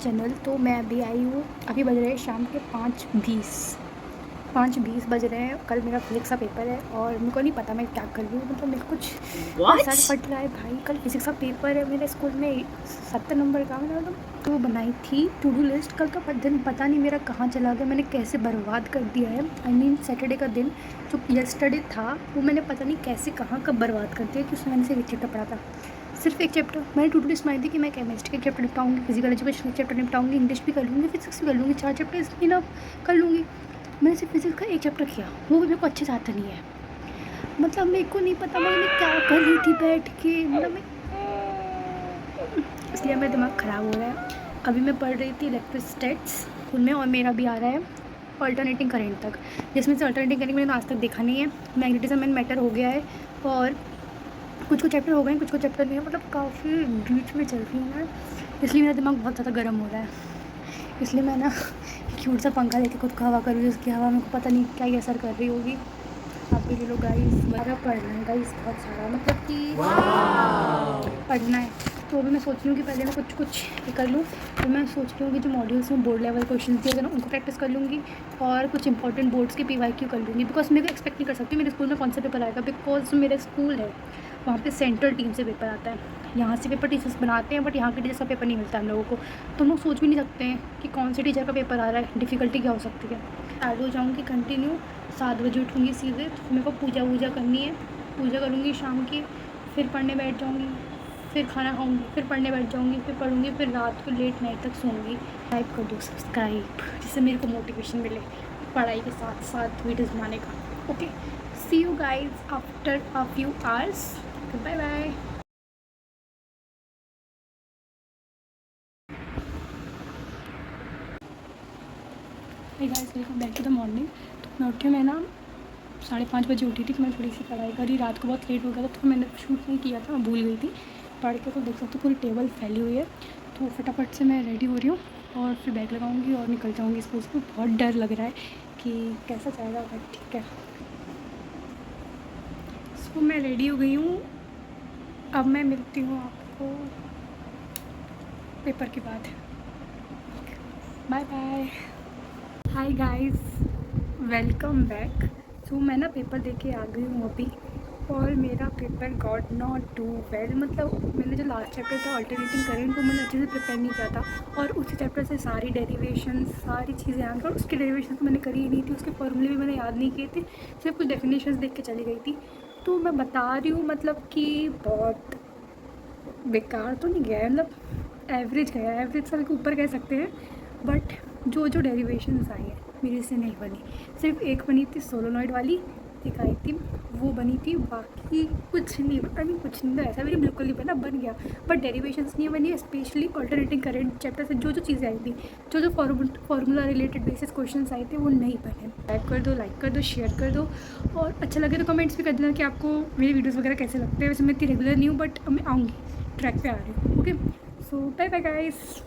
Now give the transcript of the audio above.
Channel. तो मैं अभी आई हूँ, अभी बज रहे हैं शाम के 5:20 बज रहे हैं। कल मेरा फिजिक्स का पेपर है और मेरे को नहीं पता मैं क्या कर रही हूँ, मतलब मेरे को कुछ सर फट रहा है भाई। कल फिजिक्स का पेपर है मेरे स्कूल में, 70 नंबर का। मतलब तो बनाई थी टू डू लिस्ट कल का, पर दिन पता नहीं मेरा कहाँ चला गया, मैंने कैसे बर्बाद कर दिया है। आई मीन सैटरडे का दिन जो यस्टरडे था वो मैंने पता नहीं कैसे कहाँ कब बर्बाद कर दिया, क्योंकि मैंने सिर्फ एक चैप्टर पढ़ा था। सिर्फ एक चैप्टर मैंने टू डू लिस्ट बनाई थी कि मैं केमिस्ट्री के चैप्टर निपटाऊंगी, फिजिकल एजुकेशन के चैप्टर निपटाऊंगी, इंग्लिश भी कर लूँगी, फिजिक्स भी कर लूँगी, 4 चैप्टर इसलिए ना कर लूँगी। मैंने सिर्फ फिजिक्स का एक चैप्टर किया, वो भी मेरे को अच्छे से आता नहीं है। मतलब मेरे को नहीं पता मैं क्या कर रही थी बैठ के, मतलब मैं, इसलिए मेरा दिमाग ख़राब हो रहा है। अभी मैं पढ़ रही थी इलेक्ट्रोस्टैटिक्स स्कूल में, और मेरा भी आ रहा है अल्टरनेटिंग करेंट तक, जिसमें से अल्टरनेटिंग करेंट मैंने आज तक देखा नहीं है। मैग्नेटिज्म एंड मैटर हो गया है, और कुछ चैप्टर हो गए हैं, कुछ चैप्टर नहीं है, मतलब काफ़ी बीच में चल रही है, इसलिए मेरा दिमाग बहुत ज़्यादा गर्म हो रहा है। इसलिए मैं ना क्यूट सा पंखा लेके खुद को हवा कर रही हूँ, उसकी हवा मेरे को पता नहीं क्या ही असर कर रही होगी। आप भी ले लो गाइस, मेरा पढ़ना है गाइस बहुत सारा, मतलब कि पढ़ना है। तो अभी मैं सोच रही हूँ कि पहले मैं कुछ कर लूँ। तो मैं सोच रही हूँ कि जो मॉड्यूल्स में बोर्ड लेवल क्वेश्चन दिए गए ना उनको प्रैक्टिस कर लूँगी, और कुछ इंपॉर्टेंट बोर्ड्स के PYQ कर लूँगी। बिकॉज मैं एक्सपेक्ट नहीं कर सकती मेरे स्कूल में कौन सा पेपर आएगा, बिकॉज मेरा स्कूल है वहाँ पे सेंट्रल टीम से पेपर आता है। यहाँ से पेपर टीचर्स बनाते हैं, बट यहाँ के टीचर्स का पेपर नहीं मिलता हम लोगों को। तो हम लोग सोच भी नहीं सकते हैं कि कौन से टीचर का पेपर आ रहा है, डिफ़िकल्टी क्या हो सकती है। ऐड हो जाऊँगी कंटिन्यू, 7 बजे उठूँगी सीधे, तो मेरे को पूजा वूजा करनी है, पूजा करूँगी शाम की, फिर पढ़ने बैठ जाऊँगी, फिर खाना खाऊँगी, फिर पढ़ने बैठ जाऊँगी, फिर पढ़ूँगी, फिर रात को लेट नाइट तक सोऊंगी। सब्सक्राइब कर दो, सब्सक्राइब, जिससे मेरे को मोटिवेशन मिले पढ़ाई के साथ साथ वीडियोज़ बनाने का। Okay, see you guys after a few hours, bye bye. Hey guys, welcome back to the morning. तो मैं उठी, मैं ना 5:30 बजे उठी थी, तो मैं थोड़ी सी पढ़ाई करी, रात को बहुत लेट हो गया था तो मैंने शूट नहीं किया था, मैं भूल गई थी पढ़ के। तो देख सकते हो पूरी टेबल फैली हुई है। तो फटाफट से मैं रेडी हो रही हूँ और फिर बैग लगाऊंगी और निकल जाऊँगी स्कूल से। बहुत डर लग रहा है कि कैसा जाएगा, बट ठीक है। सो मैं रेडी हो गई हूँ, अब मैं मिलती हूँ आपको पेपर के बाद। Bye bye. Hi guys, welcome back. So मैं ना पेपर देके आ गई हूँ अभी, और मेरा paper got not too well. मतलब मैंने जो लास्ट चैप्टर था अल्टरनेटिंग करेंट, वो मैंने अच्छे से प्रिपेयर नहीं किया था, और उसी चैप्टर से सारी डेरिवेशन सारी चीज़ें आ गई, और उसकी डेरिवेशन तो मैंने करी ही नहीं थी, उसके फॉर्मूले भी मैंने याद नहीं किए थे, सिर्फ कुछ डेफिनेशंस देख के चली गई थी। तो मैं बता रही हूँ मतलब कि बहुत बेकार तो नहीं गया है, मतलब एवरेज गया है, एवरेज से ऊपर कह सकते हैं। बट जो जो डेरिवेशंस आई है मेरे से नहीं बनी, सिर्फ एक बनी थी सोलोनॉइड वाली, एक आई थी वो बनी थी, बाकी कुछ नहीं। आई मीन कुछ नहीं, तो ऐसा भी नहीं बिल्कुल नहीं बना, बन गया, बट डेरिवेशंस नहीं बनी है। स्पेशली अल्टरनेटिंग करंट चैप्टर से जो जो चीज़ें आई थी, जो जो फार्मूला रिलेटेड बेसिस क्वेश्चंस आए थे, वो नहीं बने। लाइक कर दो, शेयर कर दो, और अच्छा लगे तो कमेंट्स भी कर देना कि आपको मेरी वीडियोज़ वगैरह कैसे लगते हैं। वैसे मैं इतनी रेगुलर नहीं हूँ, बट मैं आऊँगी, ट्रैक पे आ रही हूँ। ओके, सो बाय बाय गाइस।